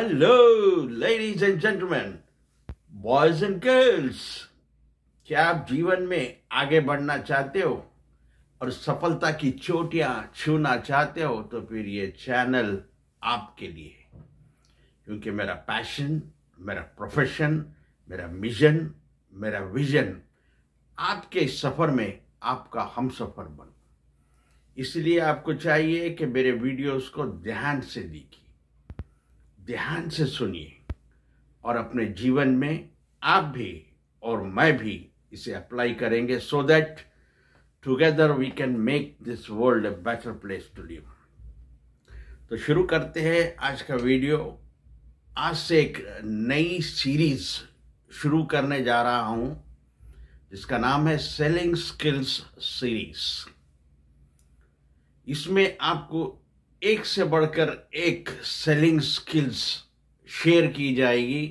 Hello ladies and gentleman, boys and girls. क्या आप जीवन में आगे बढ़ना चाहते हो और सफलता की चोटियां छूना चाहते हो तो फिर ये चैनल आपके लिए है। क्योंकि मेरा पैशन, मेरा प्रोफेशन, मेरा मिशन, मेरा विजन आपके इस सफर में आपका हमसफर बन। इसलिए आपको चाहिए कि मेरे वीडियोस को ध्यान से देखिए, ध्यान से सुनिए और अपने जीवन में आप भी और मैं भी इसे अप्लाई करेंगे so that together we can make this world a better place to live. तो शुरू करते हैं आज का वीडियो। आज से एक नई सीरीज शुरू करने जा रहा हूं जिसका नाम है सेलिंग स्किल्स सीरीज। इसमें आपको एक से बढ़कर एक सेलिंग स्किल्स शेयर की जाएगी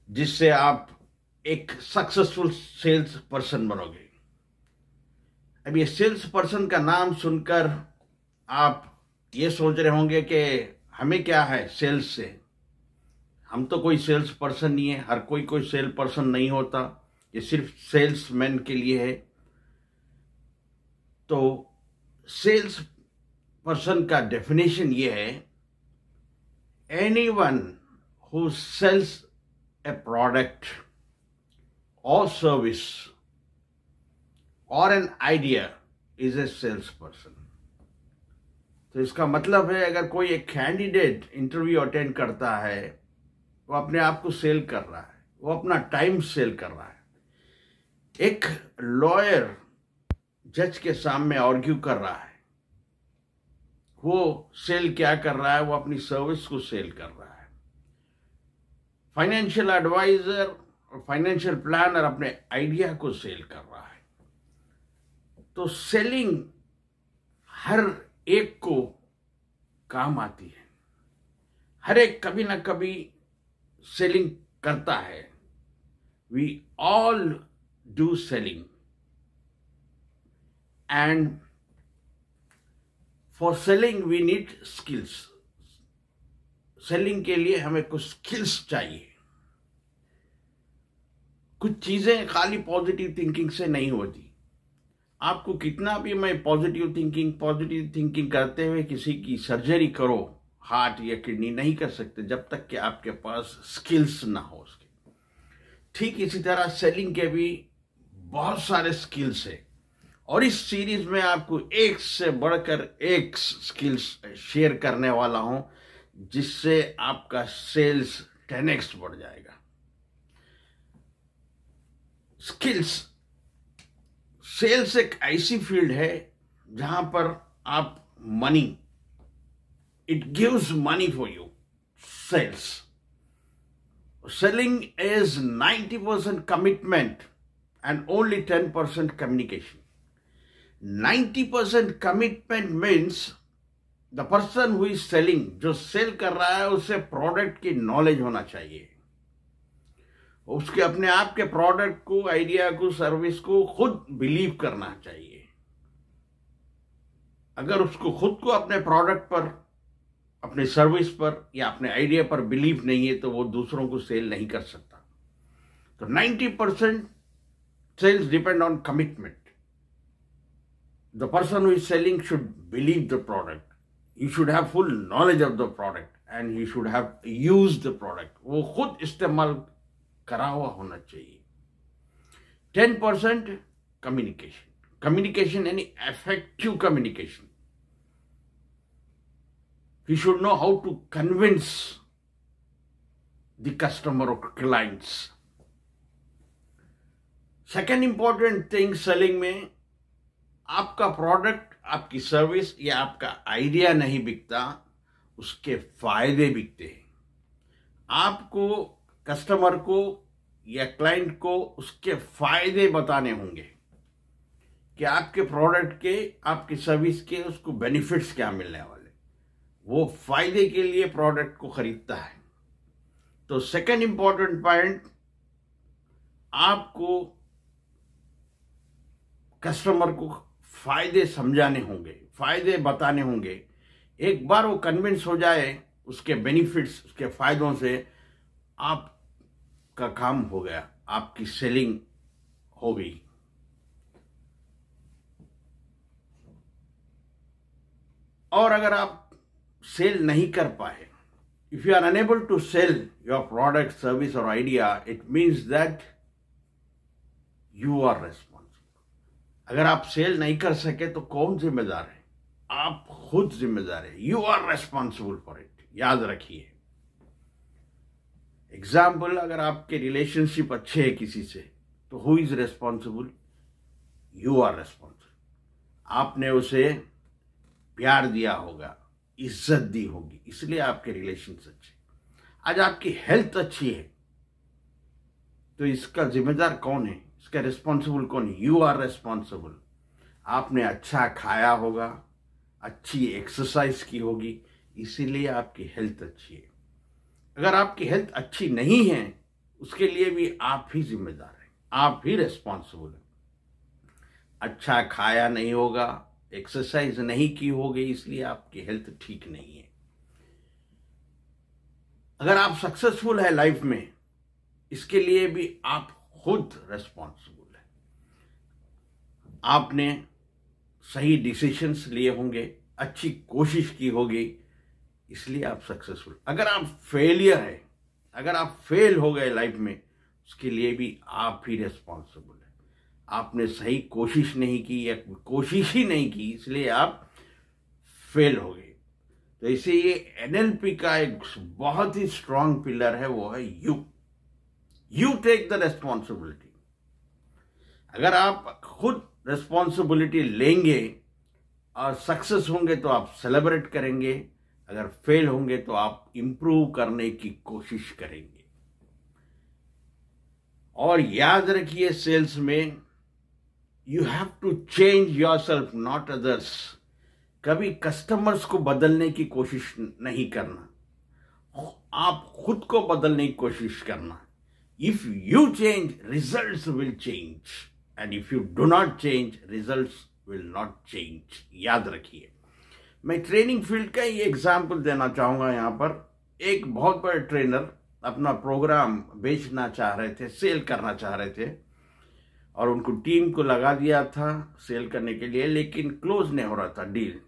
जिससे आप एक सक्सेसफुल सेल्स पर्सन बनोगे। अब ये सेल्स पर्सन का नाम सुनकर आप ये सोच रहे होंगे कि हमें क्या है सेल्स से, हम तो कोई सेल्स पर्सन नहीं है, हर कोई सेल पर्सन नहीं होता, ये सिर्फ सेल्समैन के लिए है। तो सेल्स पर्सन का डेफिनेशन ये है, anyone who sells a product और सर्विस और an idea is a sales person. तो इसका मतलब है अगर कोई एक कैंडिडेट इंटरव्यू अटेंड करता है, वो अपने आप को सेल कर रहा है, वो अपना टाइम सेल कर रहा है। एक लॉयर जज के सामने आर्ग्यू कर रहा है, वो सेल क्या कर रहा है? वो अपनी सर्विस को सेल कर रहा है। फाइनेंशियल एडवाइजर और फाइनेंशियल प्लानर अपने आइडिया को सेल कर रहा है। तो सेलिंग हर एक को काम आती है, हर एक कभी ना कभी सेलिंग करता है। We all do selling and for selling we need skills. Selling के लिए हमें कुछ स्किल्स चाहिए। कुछ चीजें खाली पॉजिटिव थिंकिंग से नहीं होती। आपको कितना भी मैं पॉजिटिव थिंकिंग करते हुए किसी की सर्जरी करो, हार्ट या किडनी, नहीं कर सकते जब तक कि आपके पास स्किल्स ना हो उसके। ठीक इसी तरह सेलिंग के भी बहुत सारे स्किल्स है और इस सीरीज में आपको एक से बढ़कर एक स्किल्स शेयर करने वाला हूं जिससे आपका सेल्स 10x बढ़ जाएगा। स्किल्स, सेल्स एक ऐसी फील्ड है जहां पर आप money, it gives money for you. Selling is 90% commitment and only 10% communication. 90% commitment means the person who is selling, जो सेल कर रहा है उसे प्रोडक्ट की नॉलेज होना चाहिए। उसके अपने आप के प्रोडक्ट को, आइडिया को, सर्विस को खुद बिलीव करना चाहिए। अगर उसको खुद को अपने प्रोडक्ट पर, अपने सर्विस पर या अपने आइडिया पर बिलीव नहीं है तो वो दूसरों को सेल नहीं कर सकता। तो 90% sales depend on commitment. The person who is selling should believe the product. You should have full knowledge of the product and he should have used the product. वो खुद इस्तेमाल करा हुआ होना चाहिए। 10% communication. Communication यानी effective communication. He should know how to convince the customer or clients. Second important thing selling में, आपका प्रोडक्ट, आपकी सर्विस या आपका आइडिया नहीं बिकता, उसके फायदे बिकते हैं। आपको कस्टमर को या क्लाइंट को उसके फायदे बताने होंगे कि आपके प्रोडक्ट के, आपकी सर्विस के उसको बेनिफिट्स क्या मिलने वाले। वो फायदे के लिए प्रोडक्ट को खरीदता है। तो सेकंड इंपॉर्टेंट पॉइंट, आपको कस्टमर को फायदे समझाने होंगे, फायदे बताने होंगे। एक बार वो कन्विंस हो जाए उसके बेनिफिट्स, उसके फायदों से आपका काम हो गया, आपकी सेलिंग हो गई। और अगर आप सेल नहीं कर पाए, if you are unable to sell your product, service और idea, it means that you are responsible. अगर आप सेल नहीं कर सके तो कौन जिम्मेदार है? आप खुद जिम्मेदार है। You are responsible for it, याद रखिए। एग्जाम्पल, अगर आपके रिलेशनशिप अच्छे है किसी से, तो who is responsible? You are responsible. आपने उसे प्यार दिया होगा, इज्जत दी होगी, इसलिए आपके रिलेशन अच्छे। आज आपकी हेल्थ अच्छी है तो इसका जिम्मेदार कौन है? इसका रिस्पॉन्सिबल कौन है? You are responsible. आपने अच्छा खाया होगा, अच्छी एक्सरसाइज की होगी, इसीलिए आपकी हेल्थ अच्छी है। अगर आपकी हेल्थ अच्छी नहीं है, उसके लिए भी आप ही जिम्मेदार हैं, आप ही रेस्पॉन्सिबल हैं। अच्छा खाया नहीं होगा, एक्सरसाइज नहीं की होगी, इसलिए आपकी हेल्थ ठीक नहीं है। अगर आप सक्सेसफुल है लाइफ में, इसके लिए भी आप खुद रेस्पॉन्सिबल है। आपने सही डिसीजंस लिए होंगे, अच्छी कोशिश की होगी, इसलिए आप सक्सेसफुल। अगर आप फेलियर है, अगर आप फेल हो गए लाइफ में, उसके लिए भी आप ही रेस्पॉन्सिबल है। आपने सही कोशिश नहीं की या कोशिश ही नहीं की, इसलिए आप फेल हो गए। तो इसे ये एनएलपी का एक बहुत ही स्ट्रांग पिलर है, वो है यू टेक द रेस्पॉन्सिबिलिटी। अगर आप खुद रेस्पॉन्सिबिलिटी लेंगे और सक्सेस होंगे तो आप सेलिब्रेट करेंगे, अगर फेल होंगे तो आप इंप्रूव करने की कोशिश करेंगे। और याद रखिए, सेल्स में you have to change yourself, not others. कभी कस्टमर्स को बदलने की कोशिश नहीं करना, आप खुद को बदलने की कोशिश करना। If you change, results will change, and if you do not change, results will not change. याद रखिए। मैं ट्रेनिंग फील्ड का ही एग्जाम्पल देना चाहूंगा। यहां पर एक बहुत बड़े ट्रेनर अपना प्रोग्राम बेचना चाह रहे थे, सेल करना चाह रहे थे, और उनको टीम को लगा दिया था सेल करने के लिए, लेकिन क्लोज नहीं हो रहा था डील,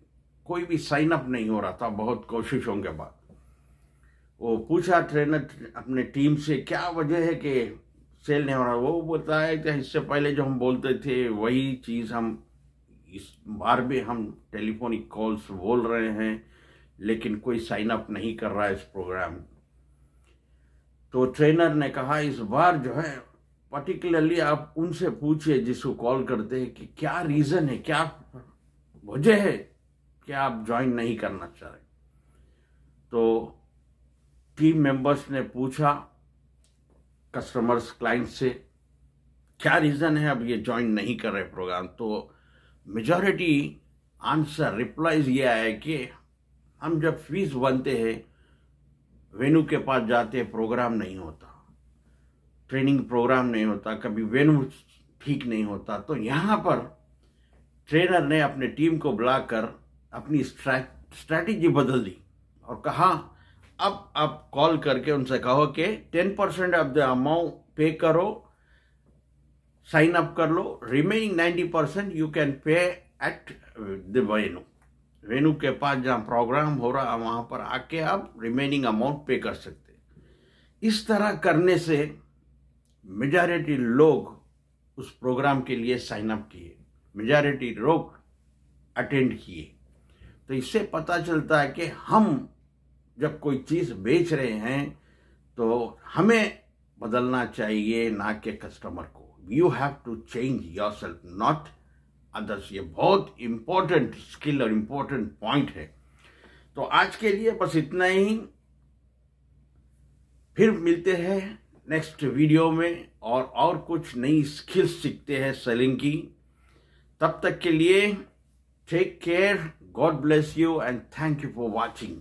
कोई भी साइन अप नहीं हो रहा था। बहुत कोशिशों के बाद वो पूछा ट्रेनर अपने टीम से, क्या वजह है कि सेल नहीं हो रहा? वो बोलता है कि इससे पहले जो हम बोलते थे वही चीज़ हम इस बार भी हम टेलीफोनिक कॉल्स बोल रहे हैं, लेकिन कोई साइन अप नहीं कर रहा है इस प्रोग्राम। तो ट्रेनर ने कहा, इस बार जो है पर्टिकुलरली आप उनसे पूछिए जिसको कॉल करते हैं कि क्या रीजन है, क्या वजह है कि आप ज्वाइन नहीं करना चाह रहे। तो टीम मेंबर्स ने पूछा कस्टमर्स, क्लाइंट से, क्या रीजन है अब ये ज्वाइन नहीं कर रहे प्रोग्राम। तो मेजॉरिटी आंसर, रिप्लाईज ये आया कि हम जब फीस बनते हैं, वेन्यू के पास जाते हैं, प्रोग्राम नहीं होता, ट्रेनिंग प्रोग्राम नहीं होता, कभी वेन्यू ठीक नहीं होता। तो यहाँ पर ट्रेनर ने अपने टीम को बुलाकर अपनी स्ट्रैटेजी बदल दी और कहा, अब आप कॉल करके उनसे कहो कि 10% ऑफ द अमाउंट पे करो, साइन अप कर लो, remaining 90% you can pay at the venue के पास जहाँ प्रोग्राम हो रहा है वहाँ पर आके आप रिमेनिंग अमाउंट पे कर सकते। इस तरह करने से मेजॉरिटी लोग उस प्रोग्राम के लिए साइन अप किए, मेजॉरिटी लोग अटेंड किए। तो इससे पता चलता है कि हम जब कोई चीज़ बेच रहे हैं तो हमें बदलना चाहिए, ना कि कस्टमर को। You have to change yourself, not others. ये बहुत इंपॉर्टेंट स्किल और इंपॉर्टेंट पॉइंट है। तो आज के लिए बस इतना ही, फिर मिलते हैं नेक्स्ट वीडियो में और कुछ नई स्किल्स सीखते हैं सेलिंग की। तब तक के लिए take care, God bless you and thank you for watching.